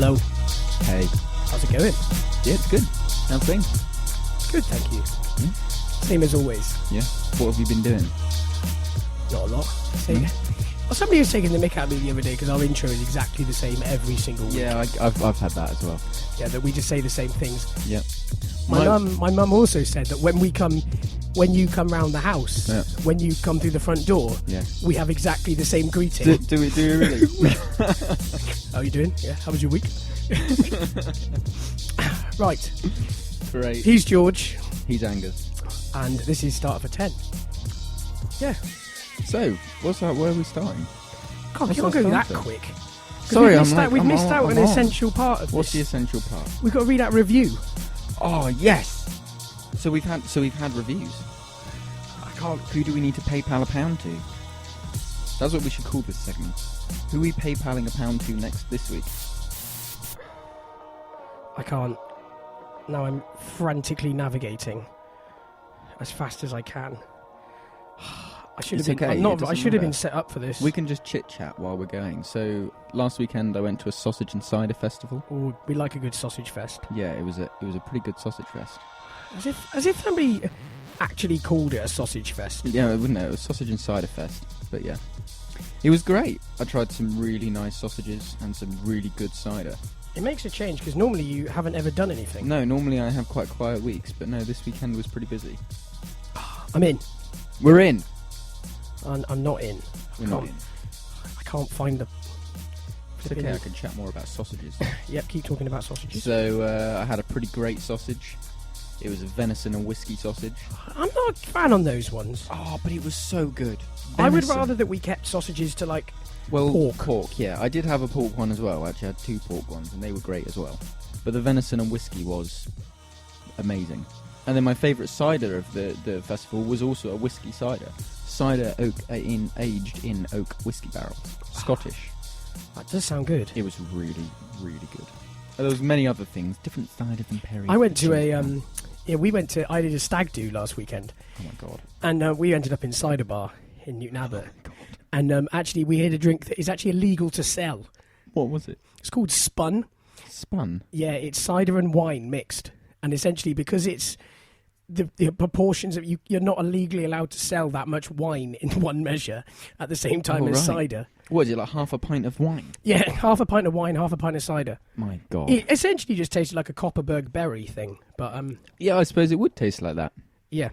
Hello. Hey. How's it going? Yeah, it's good. How's things? Good, thank you. Yeah. Same as always. Yeah. What have you been doing? Not a lot. Same. Well, somebody was taking the mick out of me the other day because our intro is exactly the same every single week. Yeah, I've had that as well. Yeah, that we just say the same things. Yep. My mum also said that when you come round the house, when you come through the front door, we have exactly the same greeting. Do we really? How are you doing? Yeah. How was your week? Right. Great. He's George. He's Angus. And this is Start for 10. Yeah. So, what's that? Where are we starting? God, you can't go that quick. Sorry, we've missed out an essential part of this. What's the essential part? We've got to read out review. Oh yes. So we've had reviews. I can't. Who do we need to PayPal £1 to? That's what we should call this segment. Who are we PayPaling £1 to this week? I can't. Now I'm frantically navigating as fast as I can. I should have been. Okay. I should have been set up for this. We can just chit chat while we're going. So last weekend I went to a sausage and cider festival. Oh, we like a good sausage fest. Yeah, it was a pretty good sausage fest. As if somebody actually called it a sausage fest. Yeah, wouldn't it? It was sausage and cider fest. But yeah, it was great. I tried some really nice sausages and some really good cider. It makes a change because normally you haven't ever done anything. No, normally I have quite quiet weeks, but no, this weekend was pretty busy. I'm in. We're in. I'm not in. We're not in. I can't find the... It's okay, I can chat more about sausages. Yep, keep talking about sausages. So, I had a pretty great sausage. It was a venison and whiskey sausage. I'm not a fan on those ones. Oh, but it was so good. I would rather that we kept sausages to, like, pork. Yeah. I did have a pork one as well. I actually had 2 pork ones, and they were great as well. But the venison and whiskey was amazing. And then my favourite cider of the festival was also a whiskey cider. Cider aged in oak whiskey barrels. Scottish. That does sound good. It was really, really good. There was many other things, different cider than Perry. I went to I did a stag do last weekend. Oh my god. And we ended up in Cider Bar in Newton Abbot. Oh my god. And actually we had a drink that is actually illegal to sell. What was it? It's called Spun. Spun? Yeah, it's cider and wine mixed. And essentially because it's the proportions of you're not legally allowed to sell that much wine in one measure at the same time as cider. What is it, like half a pint of wine? Yeah, half a pint of wine, half a pint of cider. My god. It essentially just tasted like a Copperberg berry thing, but yeah, I suppose it would taste like that. Yeah.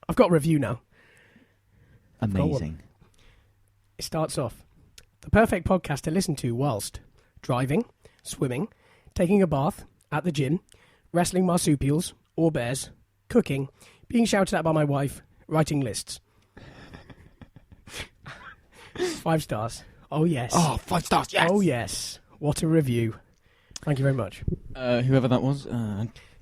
I've got a review now. Amazing. It starts off. The perfect podcast to listen to whilst driving, swimming, taking a bath, at the gym, wrestling marsupials or bears, cooking, being shouted at by my wife, writing lists. 5 stars. Oh, yes. Oh, 5 stars, yes! Oh, yes. What a review. Thank you very much. Whoever that was.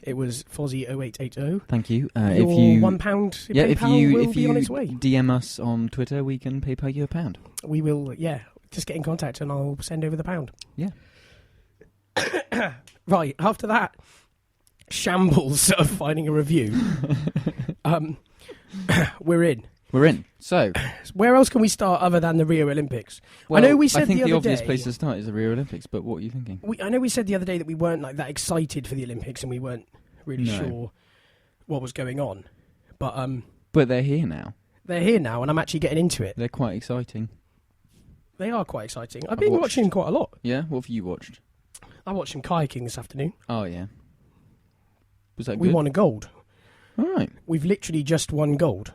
It was Fozzie0880. Thank you. Your if you £1 PayPal will be on its way. DM us on Twitter, we can PayPal you £1. We will, just get in contact and I'll send over the £1. Yeah. Right, after that shambles of finding a review, we're in. We're in. So, where else can we start other than the Rio Olympics? Well, I know we said I think the obvious day, place to start is the Rio Olympics, but what are you thinking? I know we said the other day that we weren't like that excited for the Olympics and we weren't really sure what was going on. But they're here now. They're here now, and I'm actually getting into it. They're quite exciting. They are quite exciting. I've been watching them quite a lot. Yeah? What have you watched? I watched some kayaking this afternoon. Oh, yeah. Was that good? We won a gold. All right. We've literally just won gold.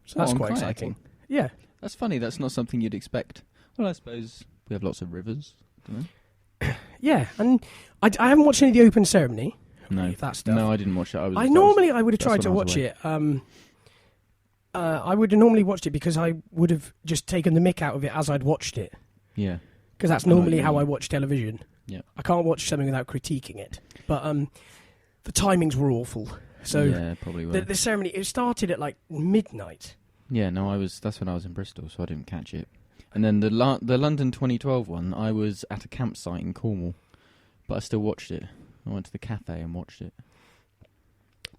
So that's quite exciting. Yeah. That's funny. That's not something you'd expect. Well, I suppose we have lots of rivers, don't we? Yeah, and I haven't watched any of the open ceremony. No. That stuff. No, I didn't watch it. I would have tried to watch it. I would have normally watched it because I would have just taken the mick out of it as I'd watched it. Yeah. Because that's normally how I watch television. Yeah. I can't watch something without critiquing it. But the timings were awful. So yeah, probably were. The ceremony, it started at like midnight. Yeah, no, that's when I was in Bristol, so I didn't catch it. And then the London 2012 one, I was at a campsite in Cornwall, but I still watched it. I went to the cafe and watched it.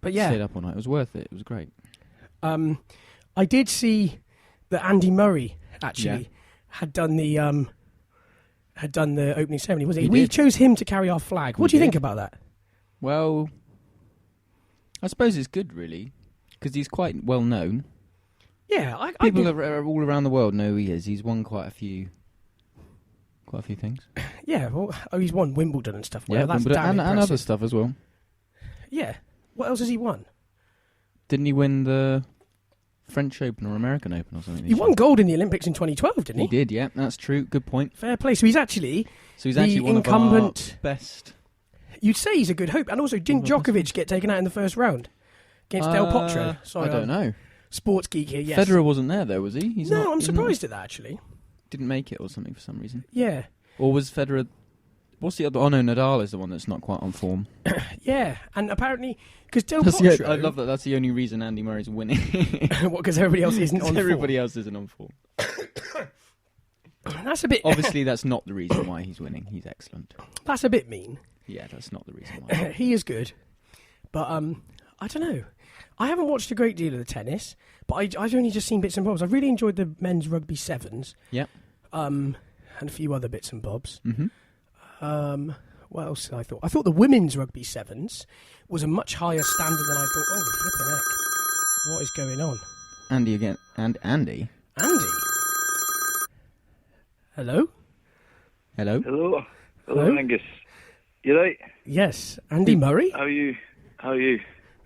But yeah, stayed up all night. It was worth it. It was great. I did see that Andy Murray actually had done the had done the opening ceremony, wasn't he? He We did. chose him to carry our flag. What do you think about that? Well, I suppose it's good, really, because he's quite well known. Yeah, People are all around the world know who he is. He's won quite a few things. Yeah, well, he's won Wimbledon and stuff. Yeah, Well, that's Wimbledon damn and impressive. other stuff as well. Yeah. What else has he won? Didn't he win the French Open or American Open or something? He won gold in the Olympics in 2012, didn't he? He did, yeah. That's true. Good point. Fair play. So he's actually the one incumbent. Of our best. You'd say he's a good hope. And also, didn't Djokovic get taken out in the first round against Del Potro? Sorry, I don't know. Sports geek here, yes. Federer wasn't there, though, was he? I'm surprised at that, actually. Didn't make it or something for some reason. Yeah. Or was Federer... What's the other... Oh, no, Nadal is the one that's not quite on form. Yeah, and apparently... Because Del Potro... I love that. That's the only reason Andy Murray's winning. What, because everybody else isn't on form? Everybody else isn't on form. That's a bit... Obviously, that's not the reason why he's winning. He's excellent. That's a bit mean. Yeah, that's not the reason why. He is good. But, I don't know. I haven't watched a great deal of the tennis, but I've only just seen bits and bobs. I really enjoyed the men's rugby sevens. Yep. And a few other bits and bobs. Mm-hmm. What else did I thought? I thought the women's rugby sevens was a much higher standard than I thought. Oh, flipping heck. What is going on? Andy again. And Andy. Andy? Hello? Hello? Hello. Hello? Angus. You right? Yes. Andy Murray? How are you?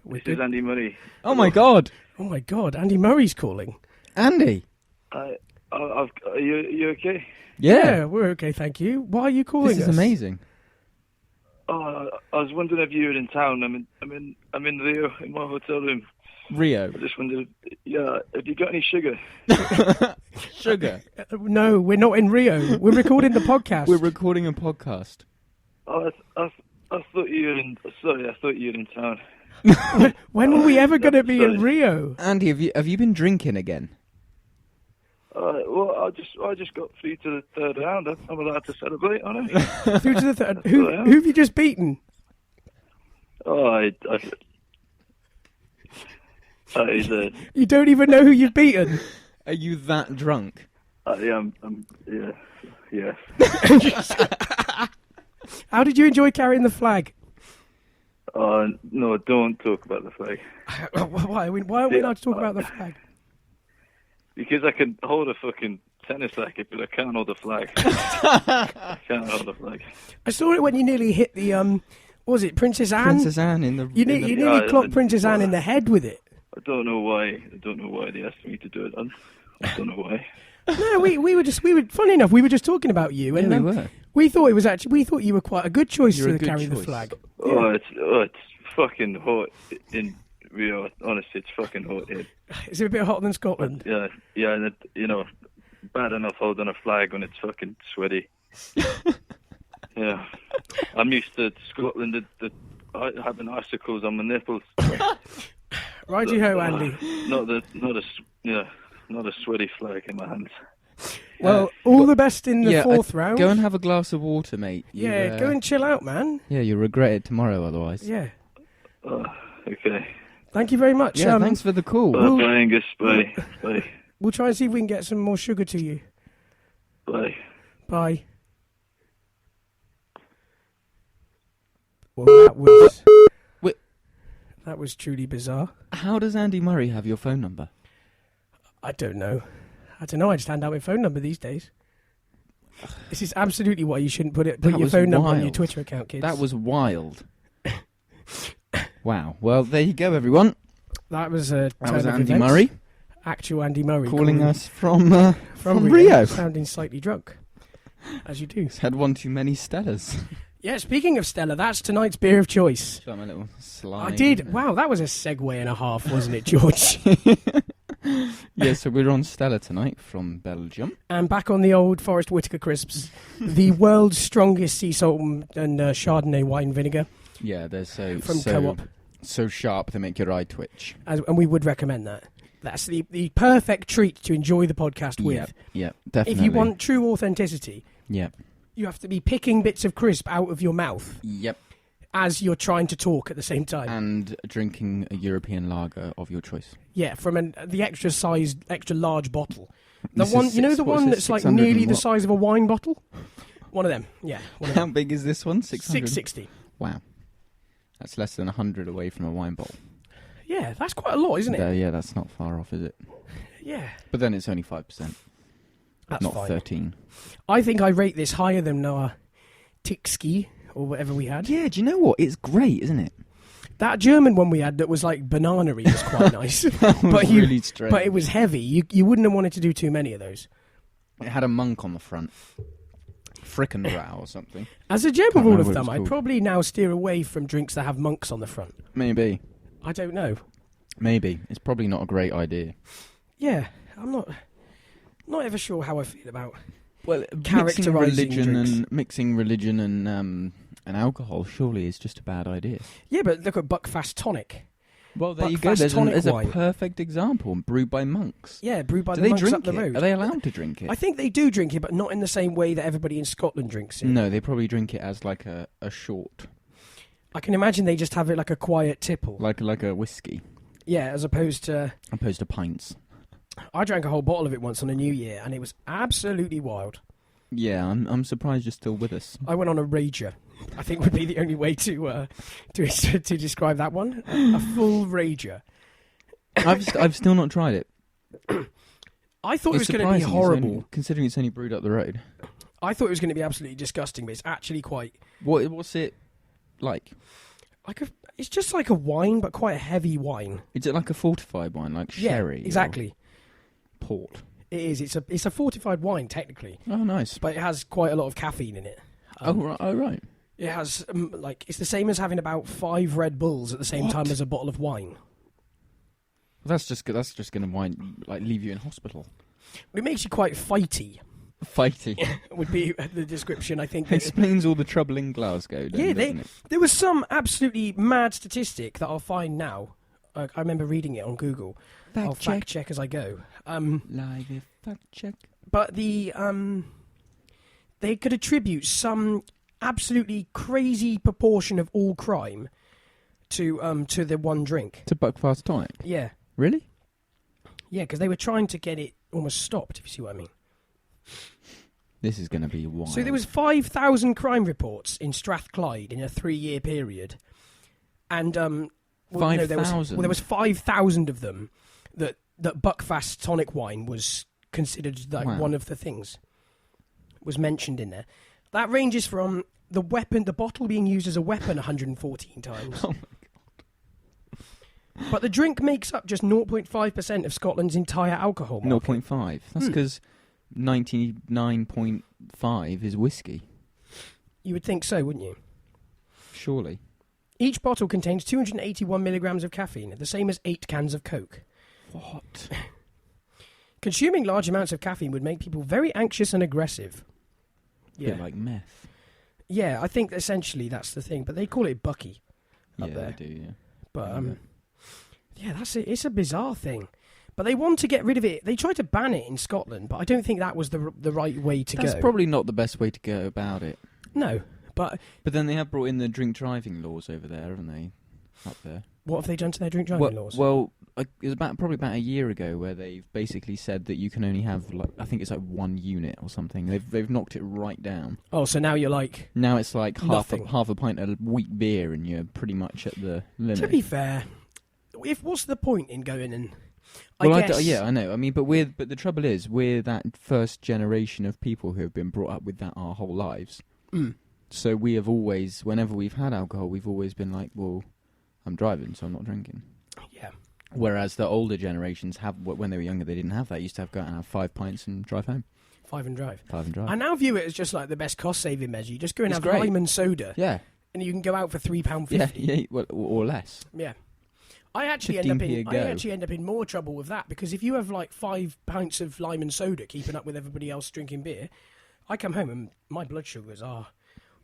This is Andy Murray. Oh, my God. Oh, my God. Andy Murray's calling. Andy. Are you okay? Yeah. We're okay, thank you. Why are you calling This is us? amazing. Oh, I was wondering if you were in town. I'm in Rio in my hotel room. Rio. I just wondered, have you got any sugar? Sugar. No, we're not in Rio. We're recording the podcast. We're recording a podcast. Oh, I thought you were in. Sorry, I thought you were in town. When were we ever going to be in Sorry. Rio? Andy, have you been drinking again? Well, I just got through to the third round. I'm allowed to celebrate, aren't I? Through to the third. Who have you just beaten? Oh, You don't even know who you've beaten. Are you that drunk? yeah. How did you enjoy carrying the flag? No, don't talk about the flag. Why are we not to talk about the flag? Because I can hold a fucking tennis racket, but I can't hold a flag. I can't hold a flag. I saw it when you nearly hit the what was it, Princess Anne? Princess Anne in the... You nearly clocked Princess Anne in the head with it. I don't know why they asked me to do it. I don't know why. No, we were funny enough, we were just talking about you, and Yeah, we were. we thought you were quite a good choice You're a to good carry the choice. flag. Oh, it's fucking hot in Rio. Honestly, it's fucking hot here. Is it a bit hotter than Scotland? Yeah, and bad enough holding a flag when it's fucking sweaty. Yeah, I'm used to Scotland. Having icicles on my nipples. Righty-ho, Andy. Not a sweaty flag in my hands. Well, all the best in the fourth round. Go and have a glass of water, mate. Go and chill out, man. Yeah, you'll regret it tomorrow otherwise. Yeah. Okay. Thank you very much. Yeah, thanks for the call. Bye, Angus. Bye. We'll try and see if we can get some more sugar to you. Bye. Bye. Well, that was truly bizarre. How does Andy Murray have your phone number? I don't know. I just hand out my phone number these days. This is absolutely why you shouldn't put your phone number on your Twitter account, kids. That was wild. Wow. Well, there you go, everyone. That was Andy Murray. Actual Andy Murray. Calling us from Rio. Rio. Sounding slightly drunk, as you do. He's had one too many Stellas. Yeah, speaking of Stella, that's tonight's beer of choice. So I'm a little slime. I did. Wow, that was a segue and a half, wasn't it, George? Yeah, so we're on Stella tonight from Belgium. And back on the old Forest Whitaker crisps, the world's strongest sea salt and Chardonnay wine vinegar. Yeah, they're from Co-op. So sharp they make your eye twitch. And we would recommend that. That's the perfect treat to enjoy the podcast with. Yeah, definitely. If you want true authenticity, you have to be picking bits of crisp out of your mouth. Yep. As you're trying to talk at the same time. And drinking a European lager of your choice. Yeah, from the extra large bottle. The This one, is the one that's like nearly the size of a wine bottle? One of them, yeah. How big is this one? 600? 660. Wow. That's less than 100 away from a wine bottle. Yeah, that's quite a lot, isn't it? Yeah, that's not far off, is it? Yeah. But then it's only 5%. That's not fine. 13. I think I rate this higher than our Tixki, or whatever we had. Yeah, do you know what? It's great, isn't it? That German one we had that was like banana-y was quite nice. That was really strange. But it was heavy. You wouldn't have wanted to do too many of those. It had a monk on the front. Frickenbrow or something. As a general Can't rule remember of what it thumb, was I'd called. probably now steer away from drinks that have monks on the front. Maybe. I don't know. Maybe. It's probably not a great idea. Yeah, I'm not ever sure how I feel about... Well, Characterising mixing religion and alcohol surely is just a bad idea. Yeah, but look at Buckfast Tonic. Well, there you Buckfast go. There's a wine. perfect example. Brewed by monks. Yeah, brewed by Do the they monks drink up the it? road. Are they allowed to drink it? I think they do drink it, but not in the same way that everybody in Scotland drinks it. No, they probably drink it as like a short, I can imagine they just have it like a quiet tipple. like a whiskey, Yeah, as opposed to... pints. I drank a whole bottle of it once on a New Year, and it was absolutely wild. Yeah, I'm surprised you're still with us. I went on a rager. I think would be the only way to describe that one. A full rager. I've still not tried it. I thought it was going to be horrible. Considering it's only brewed up the road. I thought it was going to be absolutely disgusting, but it's actually quite... What's it like? It's just like a wine, but quite a heavy wine. Is it like a fortified wine, like sherry? Yeah, exactly. Or port. It is. It's a fortified wine, technically. Oh, nice. But it has quite a lot of caffeine in it. Right. It has, it's the same as having about 5 Red Bulls at the same time as a bottle of wine. That's just going to leave you in hospital. It makes you quite fighty. Fighty. Would be the description, I think. Explains all the trouble in Glasgow. There was some absolutely mad statistic that I'll find now. I remember reading it on Google. I'll fact check as I go. Live fact check. But they could attribute some absolutely crazy proportion of all crime to the one drink. To Buckfast Tonic? Yeah. Really? Yeah, because they were trying to get it almost stopped, if you see what I mean. This is going to be wild. So there was 5,000 crime reports in Strathclyde in a 3-year period. And 5,000? there was 5,000 of them that Buckfast tonic wine was considered like one of the things. Was mentioned in there. That ranges from the bottle being used as a weapon 114 times. Oh my God. But the drink makes up just 0.5% of Scotland's entire alcohol market. 0.5. That's because 99.5 is whiskey. You would think so, wouldn't you? Surely. Each bottle contains 281 milligrams of caffeine, the same as 8 cans of Coke. What? Consuming large amounts of caffeine would make people very anxious and aggressive. A bit like meth. Yeah, I think essentially that's the thing. But they call it Bucky up there. They do, yeah. But, yeah, that's it. It's a bizarre thing. But they want to get rid of it. They tried to ban it in Scotland, but I don't think that was the right way to go. That's probably not the best way to go about it. No, but then they have brought in the drink driving laws over there, haven't they? Up there. What have they done to their drink driving laws? Well, it was probably about a year ago where they've basically said that you can only have, I think it's like 1 unit or something. They've knocked it right down. Oh, so now you're like... Now it's like half nothing. a pint of wheat beer and you're pretty much at the limit. To be fair, what's the point in going and... I know. I mean, but the trouble is, we're that first generation of people who have been brought up with that our whole lives. Mm. So we have always, whenever we've had alcohol, we've always been like, well, I'm driving, so I'm not drinking. Yeah. Whereas the older generations when they were younger, they didn't have that. They used to go out and have 5 pints and drive home. 5 and drive. I now view it as just like the best cost-saving measure. You just go and have great. lime and soda. Yeah. And you can go out for £3.50. Yeah, well, or less. Yeah. I actually end up in more trouble with that, because if you have like 5 pints of lime and soda keeping up with everybody else drinking beer, I come home and my blood sugars are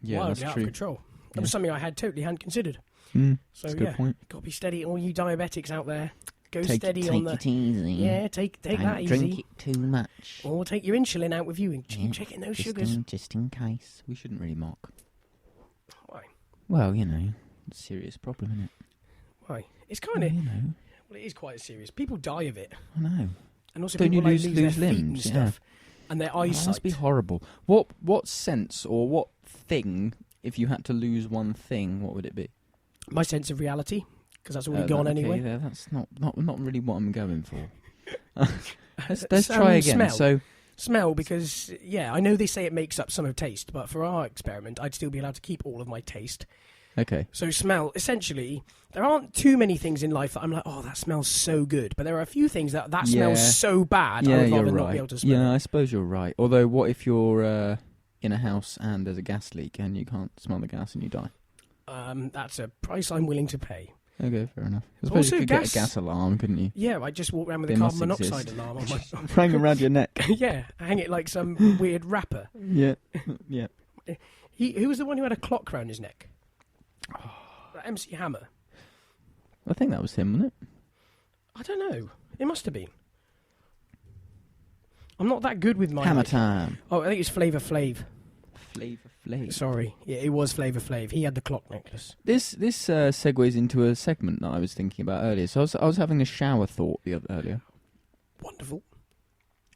wildly out of control. That was something I totally hadn't considered. So that's a good point. Got to be steady. All you diabetics out there, take it easy. Yeah, take that easy. Drink it too much. Or take your insulin out with you and keep checking those sugars. Just in case. We shouldn't really mock. Why? Well, it's a serious problem, isn't it? Why? It's kind of... Well, it is quite serious. People die of it. I know. And also Don't people you lose their feet limbs? and stuff. and their Oh, that eyesight. must be horrible. What sense or what thing, if you had to lose one thing, what would it be? My sense of reality, because that's already gone Okay, anyway. yeah, that's not really what I'm going for. Let's try again. Smell. Smell, because, yeah, I know they say it makes up some of taste, but for our experiment, I'd still be allowed to keep all of my taste. Okay. So smell, essentially, there aren't too many things in life that I'm like, oh, that smells so good. But there are a few things that smells so bad, I would rather not be able to smell Yeah, it. I suppose you're right. Although, what if you're in a house and there's a gas leak and you can't smell the gas and you die? That's a price I'm willing to pay. Okay, fair enough. I suppose you could get a gas alarm, couldn't you? Yeah, I just walk around with a They carbon must monoxide exist. alarm on my... Hang around your neck. Yeah, hang it like some weird rapper. Yeah, yeah. Who was the one who had a clock round his neck? MC Hammer. I think that was him, wasn't it? I don't know. It must have been. I'm not that good with my... Hammer time. Oh, I think it's Flavor Flav. Flavor Flav. Sorry. Yeah, it was Flavor Flav. He had the clock necklace. This segues into a segment that I was thinking about earlier. So I was having a shower thought earlier. Wonderful.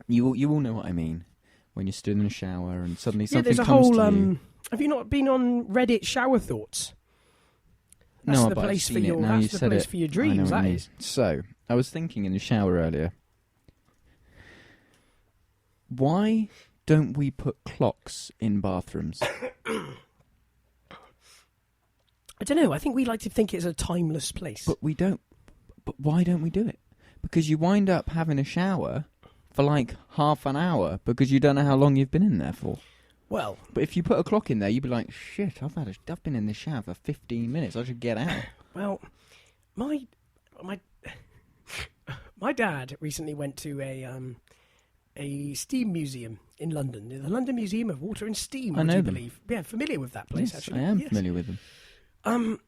You all know what I mean. When you're stood in a shower and suddenly Yeah, something there's a comes whole... to you. Have you not been on Reddit shower thoughts? That's No, the but I've place for seen it. your. Now That's you the said place it. for your I know dreams. what you That mean. is. So I was thinking in the shower earlier. Why don't we put clocks in bathrooms? I don't know. I think we like to think it's a timeless place. But we don't. But why don't we do it? Because you wind up having a shower for like half an hour because you don't know how long you've been in there for. Well, But if you put a clock in there, you'd be like, shit, I've been in the shower for 15 minutes. I should get out. well, my dad recently went to a steam museum in London, the London Museum of Water and Steam. I know would you them. believe? Yeah, familiar with that place. Yes, Actually, I am Yes. familiar with them. And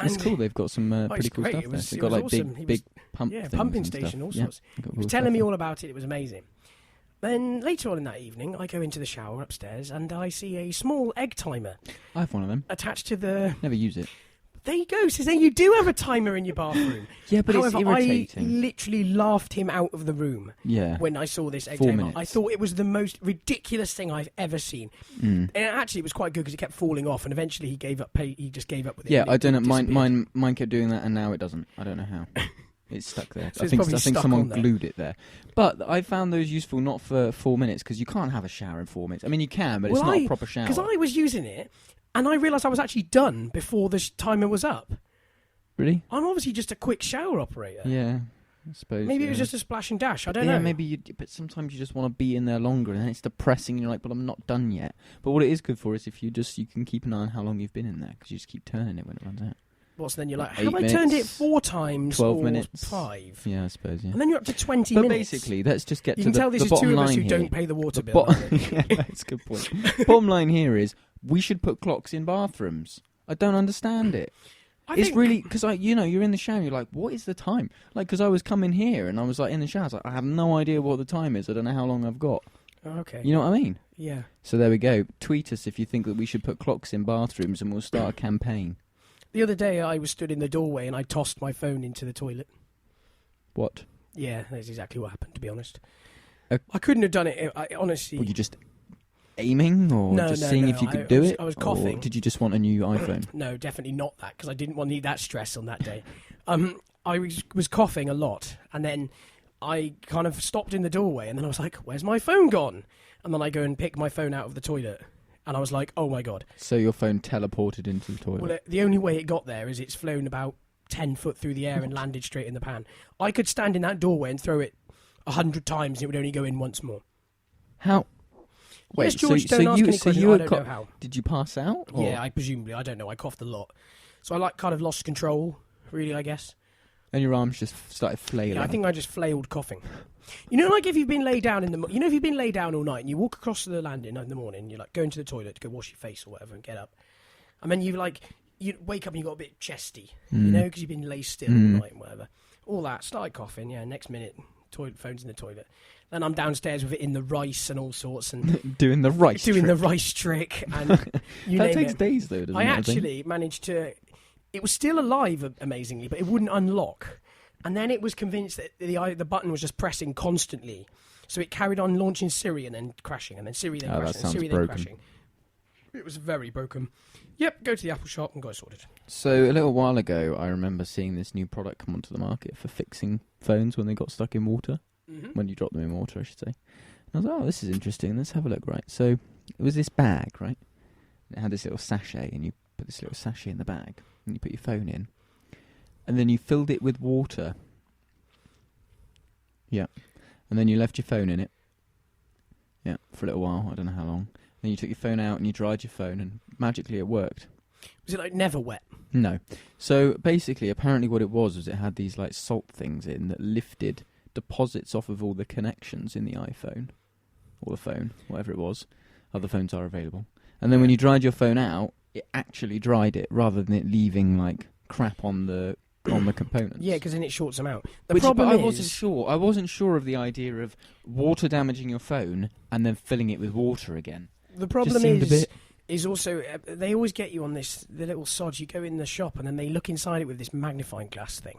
It's cool. They've got some pretty it's cool great. stuff It there. was- They've it got was like awesome. big pump yeah, things pumping and station, stuff. all Yeah, sorts. they've got He was cool telling stuff me there. all about it. It was amazing. Then later on in that evening, I go into the shower upstairs and I see a small egg timer I have one of them. attached to the... Never use it. There you go. So then you do have a timer in your bathroom. Yeah, but However, it's irritating. I literally laughed him out of the room Yeah. when I saw this egg 4 timer. minutes. I thought it was the most ridiculous thing I've ever seen. Mm. And actually, it was quite good because it kept falling off, and eventually he gave up. He just gave up with it. Yeah, and it I don't know. disappeared. Mine kept doing that, and now it doesn't. I don't know how. It's stuck there. So I it's think probably stuck someone on there. glued it there. But I found those useful not for 4 minutes because you can't have a shower in 4 minutes. I mean, you can, but it's Well, not a proper shower. Because I was using it, and I realised I was actually done before the timer was up. Really? I'm obviously just a quick shower operator. Yeah, I suppose. Maybe it yeah. was just a splash and dash. I don't yeah, know. maybe. But sometimes you just want to be in there longer, and then it's depressing. And you're like, "But I'm not done yet." But what it is good for is if you can keep an eye on how long you've been in there because you just keep turning it when it runs out. What's then you're like, 8 have I turned it minutes, 4 times 12 or minutes. 5? Yeah, I suppose. Yeah. And then you're up to 20 But minutes. basically, let's just get You to can tell the this is bottom two of line us who here. don't pay the water The bill. yeah, that's a good point. Bottom line here is we should put clocks in bathrooms. I don't understand it. It's really because you're in the shower. You're like, what is the time? Like, because I was coming here and I was like in the shower. I was like, I have no idea what the time is. I don't know how long I've got. Okay. You know what I mean? Yeah. So there we go. Tweet us if you think that we should put clocks in bathrooms, and we'll start a campaign. The other day I was stood in the doorway and I tossed my phone into the toilet. What? Yeah, that's exactly what happened, to be honest. Uh, I couldn't have done it. I honestly... Were you just aiming, or No, just no, seeing no, if you I could do was- it? I was Or coughing. did you just want a new iPhone? No, definitely not that, because I didn't want to need that stress on that day. I was coughing a lot, and then I kind of stopped in the doorway, and then I was like, where's my phone gone? And then I go and pick my phone out of the toilet, and I was like, oh my God. So your phone teleported into the toilet. Well, the only way it got there is it's flown about 10 foot through the air and landed straight in the pan. I could stand in that doorway and throw it 100 times, and it would only go in once more. How? Wait, Yes, George, so don't ask you, any so questions. you I were don't know how. Did you pass out? Or? Yeah, I don't know. I coughed a lot. So I kind of lost control, really, I guess. And your arms just started flailing. Yeah, I think I just flailed coughing. You know, like if you've been laid down if you've been laid down all night and you walk across the landing in the morning, you're like going to the toilet to go wash your face or whatever and get up, and then you wake up and you got a bit chesty, you know, because you've been laid still all night and whatever. All that, started coughing. Yeah, next minute, phone's in the toilet. Then I'm downstairs with it in the rice and all sorts and doing the rice trick and you that name takes it. days though, doesn't I it? actually managed to. It was still alive, amazingly, but it wouldn't unlock. and then it was convinced that the button was just pressing constantly, so it carried on launching Siri and then crashing, and then Siri then crashing, and Siri then crashing. It was very broken. Yep, go to the Apple shop and got it sorted. So a little while ago, I remember seeing this new product come onto the market for fixing phones when they got stuck in water. When you drop them in water, I should say. And I was like, oh, this is interesting. Let's have a look, right? So it was this bag, right? It had this little sachet, and you put this little sachet in the bag, and you put your phone in, and then you filled it with water. Yeah. And then you left your phone in it. Yeah, for a little while. I don't know how long. Then you took your phone out and you dried your phone, and magically it worked. Was it like never wet? No. So basically, apparently what it was it had these like salt things in that lifted deposits off of all the connections in the iPhone. Or the phone, whatever it was. Other phones are available. And then when you dried your phone out, it actually dried it, rather than it leaving like crap on the components. Yeah, because then it shorts them out. I wasn't sure. I wasn't sure of the idea of water damaging your phone and then filling it with water again. The problem is also they always get you on the little sods. You go in the shop and then they look inside it with this magnifying glass thing,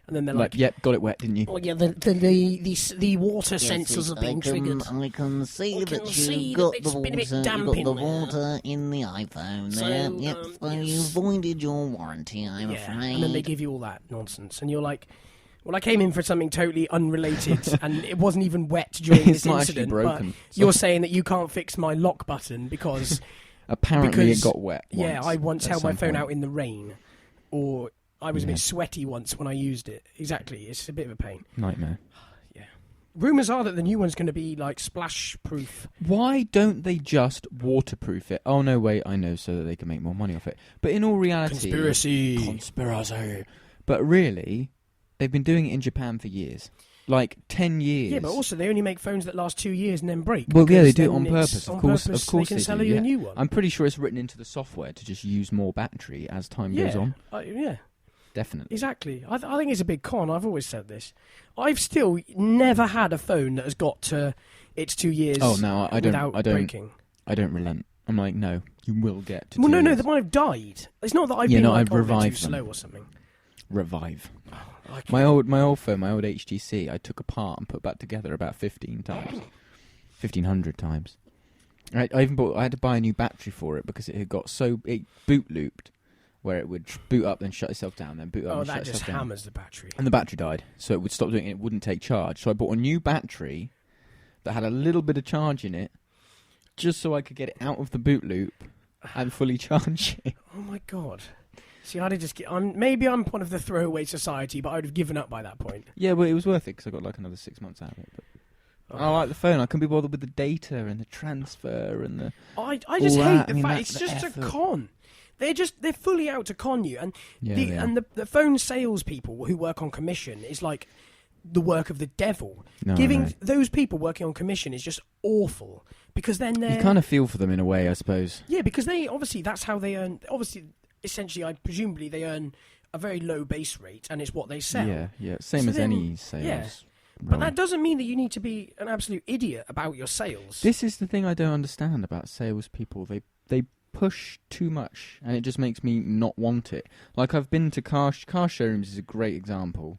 and then they're like, "Yep, got it wet, didn't you?" Oh yeah, the water sensors have been triggered. I can see that you've got the water in the iPhone there. So you voided your warranty, I'm afraid. And then they give you all that nonsense, and you're like, well, I came in for something totally unrelated, and it wasn't even wet during this incident. Broken, but you're saying that you can't fix my lock button because apparently it got wet. I once held my phone out in the rain, or I was a bit sweaty once when I used it. Exactly, it's a bit of a pain. Nightmare. Yeah. Rumours are that the new one's going to be like splash proof. Why don't they just waterproof it? Oh no, wait, I know, so that they can make more money off it. But in all reality, conspiracy. But really, they've been doing it in Japan for years. Like 10 years. Yeah, but also they only make phones that last 2 years and then break. Well, yeah, they do it on purpose. Of course, they can sell you a new one. I'm pretty sure it's written into the software to just use more battery as time goes on. Yeah. Definitely. Exactly. I think it's a big con. I've always said this. I've still never had a phone that has got to its 2 years without breaking. I don't relent. I'm like, no, you will get to 2 years. No, they might have died. It's not that I've been like, revived too slow or something. Revive. My old phone, my old HTC, I took apart and put back together about 15 times. 1,500 times. I had to buy a new battery for it because it had got it boot looped, where it would boot up then shut itself down, then boot up and shut itself down. Oh, that just hammers the battery. And the battery died, so it would stop doing it, it wouldn't take charge. So I bought a new battery that had a little bit of charge in it, just so I could get it out of the boot loop and fully charge it. Oh my god. See, I'd have just maybe I'm one of the throwaway society, but I'd have given up by that point. Yeah, but it was worth it because I got like another 6 months out of it. But I like the phone. I couldn't be bothered with the data and the transfer and the. I just hate the fact it's just a con. They're fully out to con you, and the phone salespeople who work on commission is like the work of the devil. Giving those people working on commission is just awful because then you kind of feel for them in a way, I suppose. Yeah, because they obviously that's how they earn. Obviously. Essentially, presumably they earn a very low base rate, and it's what they sell. Yeah, same as any sales. Yeah. But that doesn't mean that you need to be an absolute idiot about your sales. This is the thing I don't understand about salespeople. They push too much, and it just makes me not want it. Like, I've been to car showrooms is a great example.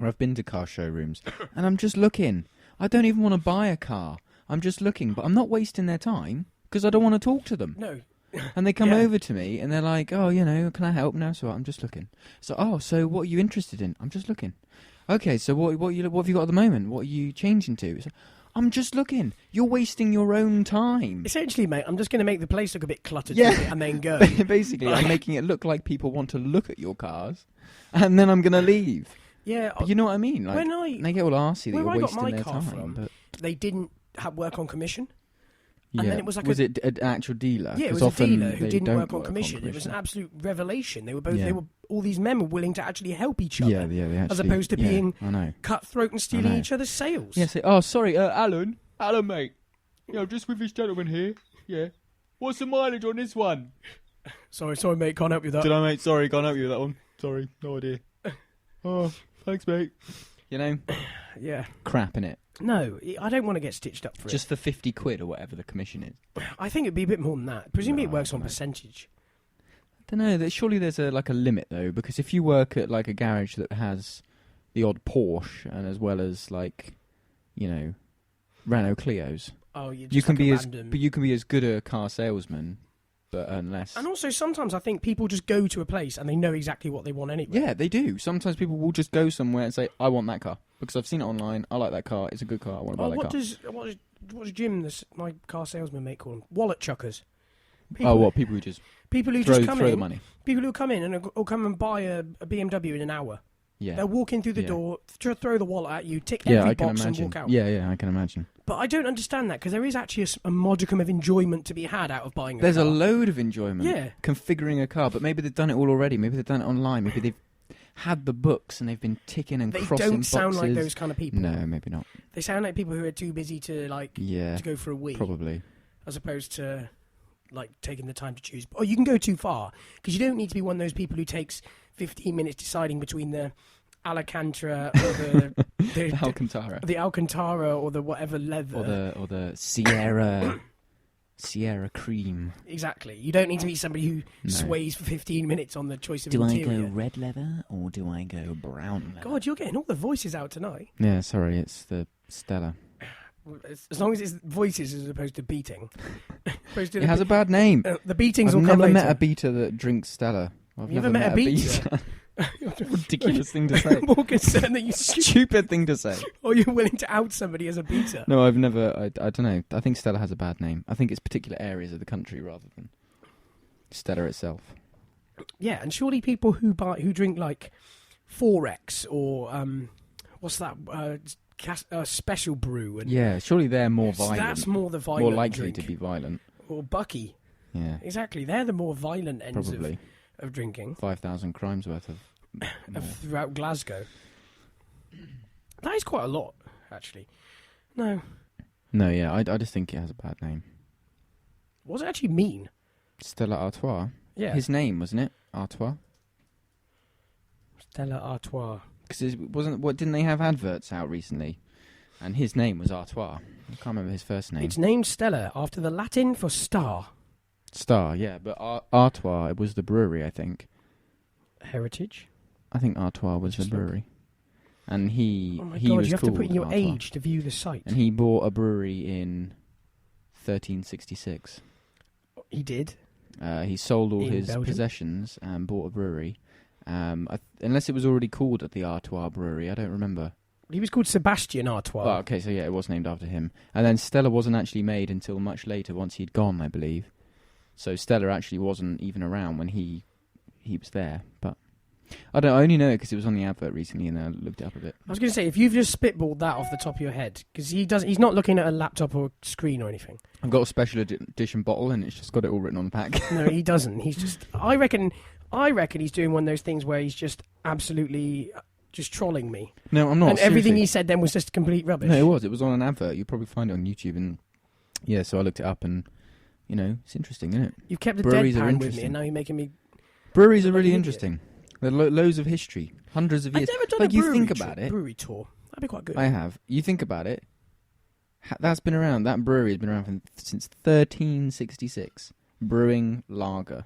Or I've been to car showrooms, and I'm just looking. I don't even want to buy a car. I'm just looking, but I'm not wasting their time, because I don't want to talk to them. No. And they come over to me and they're like, oh, can I help? No, so I'm just looking. So what are you interested in? I'm just looking. Okay, so what have you got at the moment? What are you changing to? So, I'm just looking. You're wasting your own time. Essentially, mate, I'm just going to make the place look a bit cluttered and then go. Basically, I'm making it look like people want to look at your cars and then I'm going to leave. Yeah. But you know what I mean? Like, they get all arsey that you're wasting their time. They didn't have work on commission. And then it was like it an actual dealer? Yeah, it was a dealer who didn't work on commission. It was an absolute revelation. They were all these men were willing to actually help each other. Yeah, they actually, as opposed to being cutthroat and stealing each other's sales. Yeah, sorry, Alan, mate. Just with this gentleman here. Yeah. What's the mileage on this one? Sorry, mate, can't help you with that. Did I, mate? Sorry, can't help you with that one. Sorry, no idea. Oh, thanks, mate. Yeah. Crap, innit? No, I don't want to get stitched up for just for 50 quid or whatever the commission is. I think it'd be a bit more than that. Presumably it works on percentage. I don't know. Surely there's a limit though, because if you work at like a garage that has the odd Porsche, and as well as Renault Clios. Oh, you can be as good a car salesman, but unless. And also, sometimes I think people just go to a place and they know exactly what they want anyway. Yeah, they do. Sometimes people will just go somewhere and say, "I want that car because I've seen it online. I like that car. It's a good car. I want to buy that car." What does Jim, my car salesman mate, call them? Wallet chuckers. People who just throw the money. People who come in and will come and buy a BMW in an hour. Yeah. They'll walk in through the door, throw the wallet at you, tick every box and walk out. Yeah, I can imagine. But I don't understand that, because there is actually a modicum of enjoyment to be had out of buying a car. There's a load of enjoyment. Yeah. Configuring a car, but maybe they've done it all already. Maybe they've done it online. Maybe they've had the books and they've been ticking and crossing boxes. They don't sound like those kind of people. No, maybe not. They sound like people who are too busy to go for a wee. Probably. As opposed to taking the time to choose. Or you can go too far, because you don't need to be one of those people who takes 15 minutes deciding between the Alcantara or the Alcantara. The Alcantara or the whatever leather. Or the Sierra Cream. Exactly. You don't need to be somebody who sways for 15 minutes on the choice of interior. Do I go red leather or do I go brown leather? God, you're getting all the voices out tonight. Yeah, sorry, it's the Stella. As long as it's voices as opposed to beating. It has a bad name. The beatings I've will come later. I've never met a beater that drinks Stella. I've never met a beater? Ridiculous thing to say. More concerned that you stupid thing to say. Or you're willing to out somebody as a beater. No, I've never. I don't know. I think Stella has a bad name. I think it's particular areas of the country rather than Stella itself. Yeah, and surely people who drink like 4X or what's that? Special brew. And yeah, surely they're more violent. That's more the violent. More likely drink. to be violent. Or Bucky. Yeah, exactly. They're the more violent ends of drinking. 5,000 crimes worth of throughout Glasgow. That is quite a lot, actually. No, yeah, I just think it has a bad name. What does it actually mean? Stella Artois. Yeah, his name, wasn't it? Artois. Stella Artois. Because it wasn't. What didn't they have adverts out recently? And his name was Artois. I can't remember his first name. It's named Stella after the Latin for star. Star, yeah, but Artois, it was the brewery, I think. Heritage? I think Artois was the brewery. And he Oh my he God, was you have to called put in your Artois. age to view the site. And he bought a brewery in 1366. He did? He sold all his Belgium? possessions and bought a brewery. Unless it was already called at the Artois brewery, I don't remember. He was called Sebastian Artois. Oh, okay, so yeah, it was named after him. And then Stella wasn't actually made until much later, once he'd gone, I believe. So Stella actually wasn't even around when he was there. But I only know it because it was on the advert recently, and I looked it up a bit. I was going to say, if you've just spitballed that off the top of your head, because he's not looking at a laptop or screen or anything. I've got a special edition bottle, and it's just got it all written on the pack. No, he doesn't. He's just. I reckon he's doing one of those things where he's just absolutely just trolling me. No, I'm not. And everything seriously. he said then was just complete rubbish. No, it was. It was on an advert. You'll probably find it on YouTube, and yeah. So I looked it up, and it's interesting, isn't it? You've kept a Breweries are deadpan with me, interesting. and now you're making me. Breweries are really interesting. There are loads of history, hundreds of years. I've never done like a you brewery think about it. Brewery tour. That'd be quite good. I have. You think about it. That's been around. That brewery has been around since 1366. Brewing lager.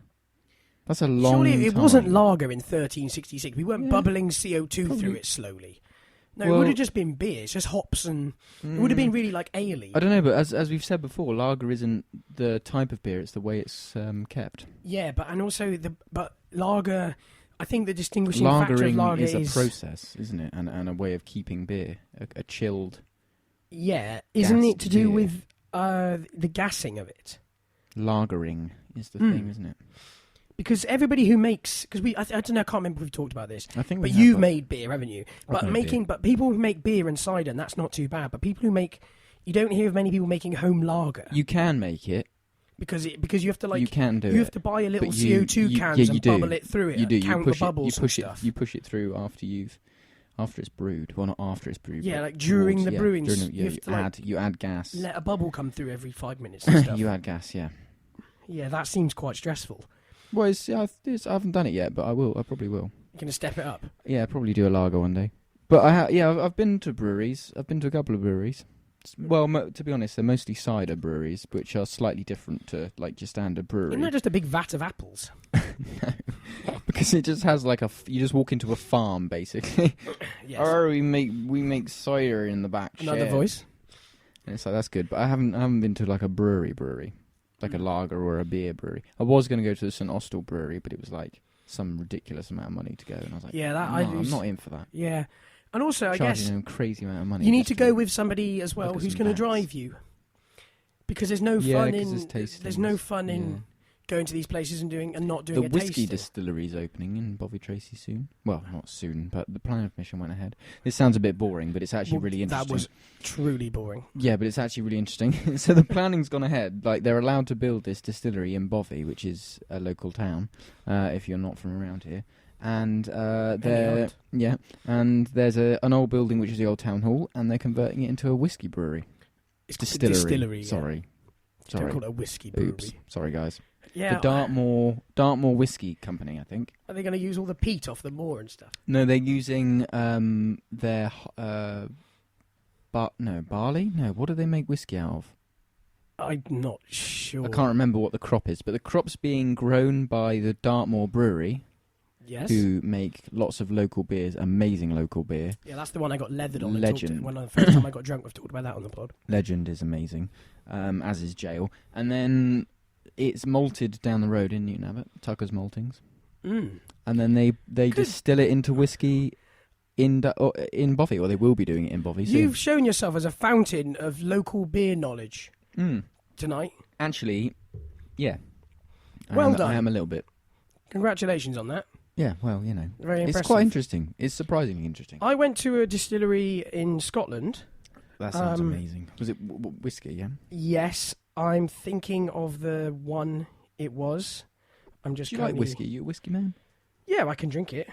That's a long Surely it time. wasn't lager in 1366. We weren't bubbling CO2 Probably. through it slowly. No, Well- it would have just been beer. It's just hops, and it would have been really like ale-y. I don't know, but as we've said before, lager isn't the type of beer; it's the way it's kept. Yeah, but lager. I think the distinguishing factor of Lagering lager is a process, isn't it, and a way of keeping beer, a chilled. Yeah, isn't it to do beer. with the gassing of it? Lagering is the thing, isn't it? Because everybody who makes, I don't know, I can't remember if we've talked about this. I think, But we have, you've made beer, haven't you? I've made But people who make beer and cider, and that's not too bad. But people who make, you don't hear of many people making home lager You can make it. because you have to You can do you it. have to buy a little But CO2 cans you and do. bubble it through it. You do. And count You push the bubbles it. You push and it. stuff. You push it through after it's brewed. Well, not after it's brewed. Yeah, but like during the brewing, you have to, you add gas. let a bubble come through every 5 minutes and stuff. You add gas. Yeah. Yeah, that seems quite stressful. Well, I haven't done it yet, but I will. I probably will. You're going to step it up. Yeah, probably do a lager one day. But I've been to breweries. I've been to a couple of breweries. Well, to be honest, they're mostly cider breweries, which are slightly different to like your standard brewery. Isn't that just a big vat of apples? No. Because it just has like you just walk into a farm basically. Yes. Or we make cider in the back. Another shed. voice. And it's like that's good, but I haven't been to like a brewery, like a lager or a beer brewery. I was going to go to the St Austell brewery, but it was like some ridiculous amount of money to go, and I was like, I'm not in for that. Yeah, and also I guess charging them a crazy amount of money. you need to go with somebody as well who's going to drive you, because there's no fun in going to these places and not doing the a whiskey tasting. distillery's opening in Bovey Tracy soon. Well, not soon, but the planning permission went ahead. This sounds a bit boring, but it's actually really interesting. That was truly boring. Yeah, but it's actually really interesting. So the planning's gone ahead. Like, they're allowed to build this distillery in Bovey, which is a local town, if you're not from around here. And and there's an old building which is the old town hall, and they're converting it into a whiskey brewery. It's distillery. Yeah. Sorry. Don't call it a whiskey brewery. Oops. Sorry, guys. Yeah, the Dartmoor Whiskey Company, I think. Are they going to use all the peat off the moor and stuff? No, they're using their barley. No, what do they make whiskey out of? I'm not sure. I can't remember what the crop is, but the crop's being grown by the Dartmoor Brewery. Yes. Who make lots of local beers, amazing local beer. Yeah, that's the one I got leathered on. Legend. When the first time I got drunk, we've talked about that on the pod. Legend is amazing, as is Jail. And then it's malted down the road in Newton Abbot, Tucker's Maltings. Mm. And then they distill it into whiskey in Bovey, or they will be doing it in Bovey soon. You've shown yourself as a fountain of local beer knowledge tonight. Actually, yeah. Well done. I am a little bit. Congratulations on that. Yeah, well, Very impressive. It's quite interesting. It's surprisingly interesting. I went to a distillery in Scotland. That sounds amazing. Was it whiskey, yeah? Yes, I'm thinking of the one it was. I'm just. Do you like whiskey? You a whiskey man? Yeah, I can drink it.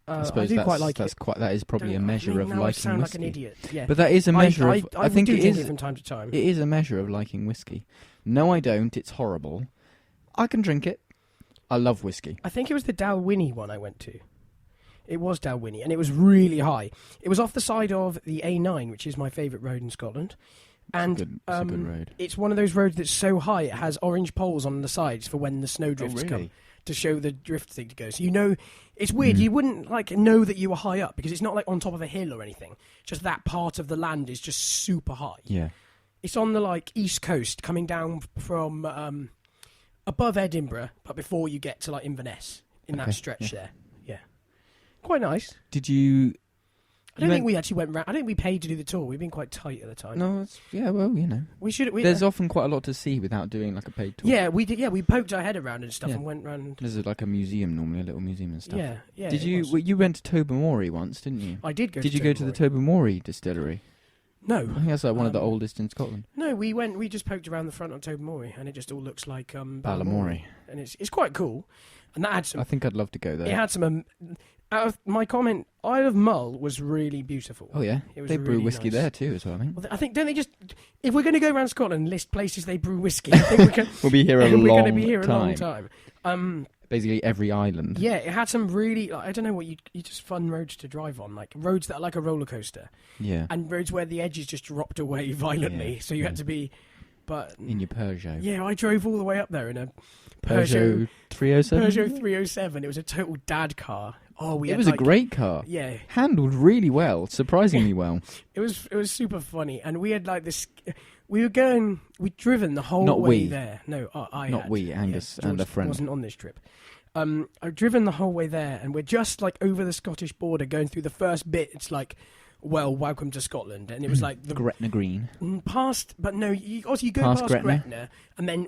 I suppose I do quite like it. That is probably a measure of liking I sound whiskey. like an idiot. Yeah. But that is a measure of. I think do it drink is it from time to time. It is a measure of liking whiskey. No, I don't. It's horrible. I can drink it. I love whiskey. I think it was the Dalwhinnie one I went to. It was Dalwhinnie, and it was really high. It was off the side of the A9, which is my favourite road in Scotland. And it's a good road. It's one of those roads that's so high it has orange poles on the sides for when the snow drifts come to show the drift thing to go. So it's weird. You wouldn't know that you were high up because it's not like on top of a hill or anything. Just that part of the land is just super high. Yeah. It's on the east coast, coming down from above Edinburgh, but before you get to Inverness in that stretch there. Yeah, quite nice. Did you? I don't think we actually went round. I don't think we paid to do the tour. We've been quite tight at the time. No, we should. There's often quite a lot to see without doing a paid tour. Yeah, we did. Yeah, we poked our head around and stuff and went round. There's a museum normally, a little museum and stuff. Yeah. Did you? You went to Tobermory once, didn't you? I did go. Did you go to the Tobermory distillery? No, I think that's one of the oldest in Scotland. No, we went. We just poked around the front of Tobermory, and it just all looks like Balamory, and it's quite cool. And that had some. I think I'd love to go there. It had some. Out of my comment, Isle of Mull was really beautiful. Oh yeah, it was they brew really whiskey nice. there too, as well. I think don't they just? If we're going to go around Scotland, list places they brew whiskey. I think we'll be here a long time. Basically every island. Yeah, it had some really. I don't know what you just fun roads to drive on, like roads that are like a roller coaster. Yeah. And roads where the edges just dropped away violently, so you had to be. But in your Peugeot. Yeah, I drove all the way up there in a Peugeot 307. Peugeot 307. It was a total dad car. Oh, it was a great car. Yeah, handled really well, surprisingly well. It was super funny, and we had this. We'd driven the whole Not way we. there. No, I Not had. we, Angus and a friend. Wasn't on this trip. I've driven the whole way there, and we're just over the Scottish border, going through the first bit. It's welcome to Scotland, and it was the Gretna Green. Past, but no, you go past Gretna, and then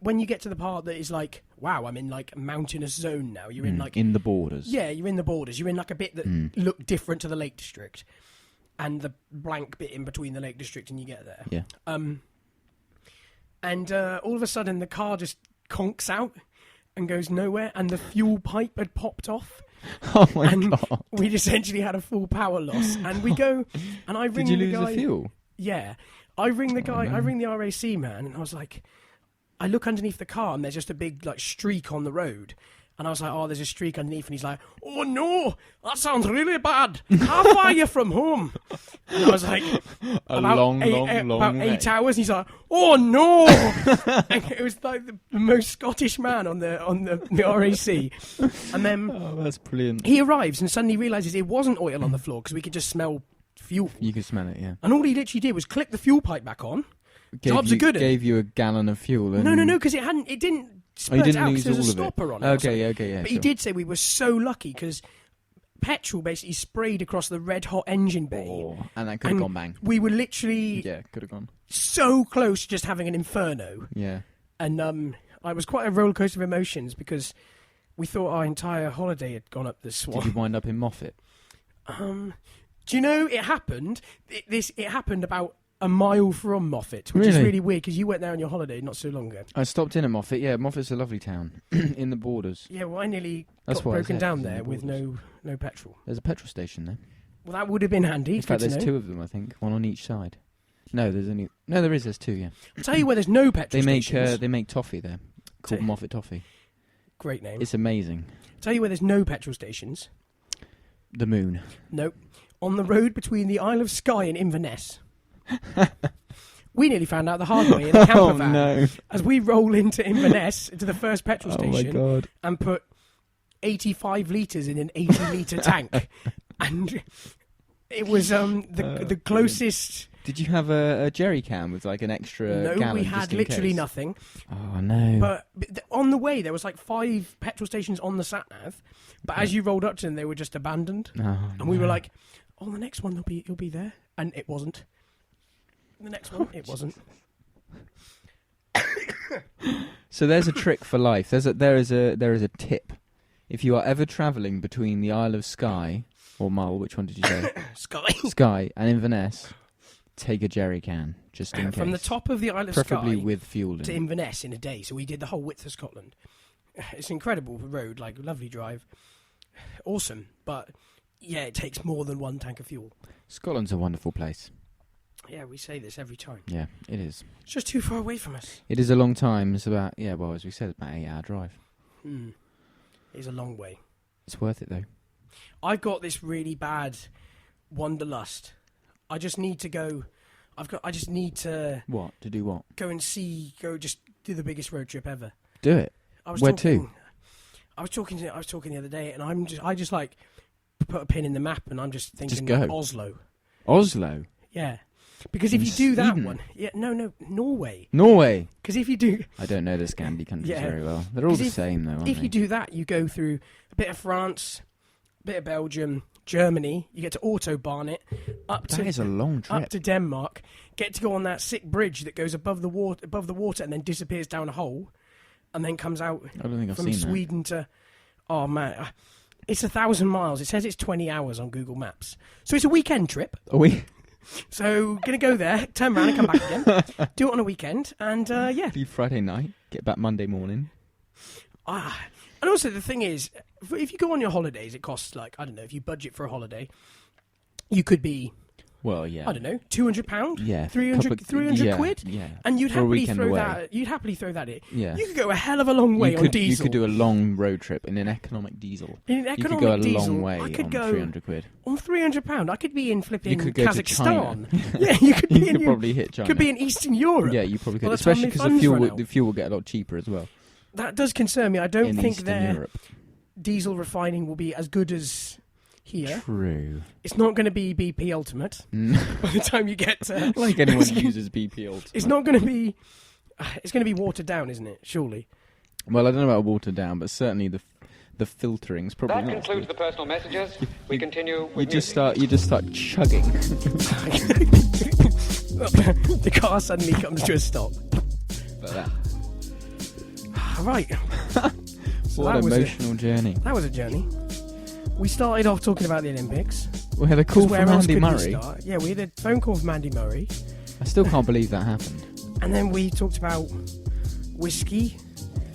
when you get to the part that is wow, I'm in mountainous zone now. You're in in the borders. Yeah, you're in the borders. You're in a bit that look different to the Lake District, and the blank bit in between the Lake District, and you get there. Yeah. And all of a sudden the car just conks out and goes nowhere, and the fuel pipe had popped off. Oh my god! We'd essentially had a full power loss, and we go, and I ring Did you the lose guy. The fuel? Yeah, I ring the guy. I ring the RAC man, and I was like, I look underneath the car, and there's just a big streak on the road, And I was like, oh, there's a streak underneath. And he's like, oh, no, that sounds really bad. How far are you from home? And I was like, long about way. 8 hours. And he's like, oh, no. And it was like the most Scottish man on the RAC. And then that's brilliant. he arrives and suddenly realises it wasn't oil on the floor because we could just smell fuel. You could smell it, yeah. And all he literally did was click the fuel pipe back on. Jobs are good. Gave you a gallon of fuel. And No, because it didn't spurt out because there was a all of it. stopper on it. Okay, yeah. But he did say we were so lucky because petrol basically sprayed across the red hot engine bay. Oh, and that could have gone bang. We were literally could have gone so close to just having an inferno. Yeah. And I was quite a roller coaster of emotions because we thought our entire holiday had gone up the swan. Did you wind up in Moffat? Do you know it happened? It happened about a mile from Moffat, which is really weird because you went there on your holiday not so long ago. I stopped in at Moffat. Yeah, Moffat's a lovely town in the borders. Yeah, well, I nearly got broken down there with no petrol. There's a petrol station there. Well, that would have been handy. In fact, there's two of them, I think, one on each side. No, there's two. Yeah. I'll tell you where there's no petrol stations. They make toffee there, called Moffat toffee. Great name. It's amazing. I'll tell you where there's no petrol stations. The moon. Nope. On the road between the Isle of Skye and Inverness. We nearly found out the hard way in a camper van. No. As we roll into Inverness, into the first petrol station, my God. and put 85 litres in an 80-litre tank. And it was the closest... Did you have a jerry can with like an extra gallon? No, we had literally nothing. Oh, no. But on the way, there was like 5 petrol stations on the sat-nav. But as you rolled up to them, they were just abandoned. And we were like, oh, the next one, it'll be there. And it wasn't. The next one, it wasn't. So there's a trick for life. There is a tip. If you are ever travelling between the Isle of Skye or Mull, which one did you say? Skye and Inverness, take a jerry can just in case. From the top of the Isle of Skye, preferably with fuel in to Inverness in a day. So we did the whole width of Scotland. It's an incredible road, like lovely drive, awesome. But yeah, it takes more than one tank of fuel. Scotland's a wonderful place. Yeah, we say this every time. Yeah, it is. It's just too far away from us. It is a long time. It's about, as we said, about 8 hour drive. It's a long way. It's worth it, though. I've got this really bad wanderlust. I just need to go. I just need to... What? To do what? Go just do the biggest road trip ever. Do it. Where to? I was talking the other day, and I just like put a pin in the map, and I'm just thinking just go. Like Oslo. Oslo? Yeah. Because if you do that one... Yeah, no, Norway. Norway? Because if you do... I don't know the Scandi countries very well. They're all the same, though, aren't they? If you do that, you go through a bit of France, a bit of Belgium, Germany, you get to Autobahn it, That is a long trip. Up to Denmark, get to go on that sick bridge that goes above the water and then disappears down a hole, and then comes out I don't think I've from seen Sweden to... Oh, man. It's 1,000 miles. It says it's 20 hours on Google Maps. So it's a weekend trip. Are we? So, going to go there, turn around and come back again. Do it on a weekend, and yeah. Leave Friday night, get back Monday morning. And also the thing is, if you go on your holidays, it costs like, I don't know, if you budget for a holiday, you could be... Well, yeah. I don't know, £200? Yeah. 300 quid? Yeah. And you'd happily throw that in. Yeah. You could go a hell of a long way on diesel. You could do a long road trip in an economic diesel. In an economic you could go a diesel, long way I could on go 300 quid. On £300, I could be in flipping you could go Kazakhstan. To China. Yeah, you could be you could probably hit China. Could be in Eastern Europe. Yeah, you probably could. Well, especially because the fuel will get a lot cheaper as well. That does concern me. I don't think their Europe. Diesel refining will be as good as here. True. It's not going to be BP Ultimate by the time you get to... Like anyone uses BP Ultimate. It's not going to be... It's going to be watered down, isn't it? Surely. Well, I don't know about watered down, but certainly the filtering's probably that not. Concludes the personal messages. We continue with you just start chugging. The car suddenly comes to a stop. Like that. Right. What an emotional journey. That was a journey. We started off talking about the Olympics. We had a call from Mandy Murray. Yeah, we had a phone call from Mandy Murray. I still can't believe that happened. And then we talked about whiskey.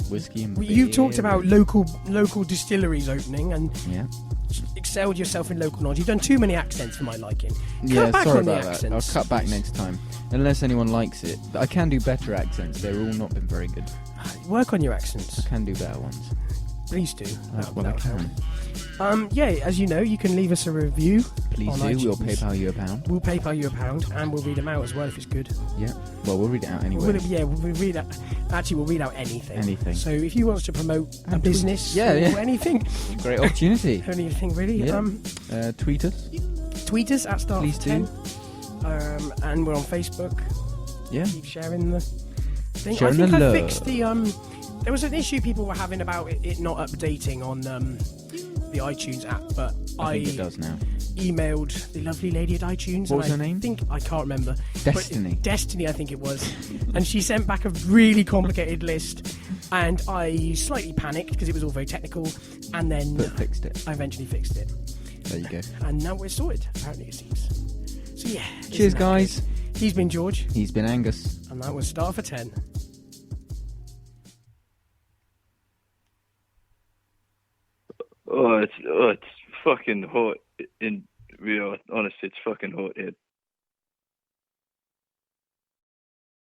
Whiskey and beer. You talked about local distilleries opening and yeah. excelled yourself in local knowledge. You've done too many accents for my liking. Yeah, back sorry on about the that. accents. I'll cut back next time. Unless anyone likes it. I can do better accents. They've all not been very good. Work on your accents. I can do better ones. Please do. Well, I can. Yeah, as you know, you can leave us a review. Please on do. iTunes. We'll PayPal you £1. We'll PayPal you £1, and we'll read them out as well if it's good. Yeah. Well, we'll read it out anyway. We'll read out. Actually, we'll read out anything. Anything. So if you want us to promote a business, or anything, Great opportunity. anything really, Yeah. Tweet us. tweet us at Start Please for do. 10. And we're on Facebook. Yeah. Keep sharing the thing. Sharing I think the I love. fixed the There was an issue people were having about it not updating on the iTunes app, but I think it does now. emailed the lovely lady at iTunes. What was and her name? I can't remember. Destiny. But Destiny, I think it was. And she sent back a really complicated list, and I slightly panicked because it was all very technical. And then But fixed it. I eventually fixed it, There you go. and now we're sorted. Apparently, it seems. So yeah. Cheers, isn't that guys. good? He's been George, He's been Angus. and that was Start for 10. Oh, it's fucking hot in Rio. Honestly, it's fucking hot here.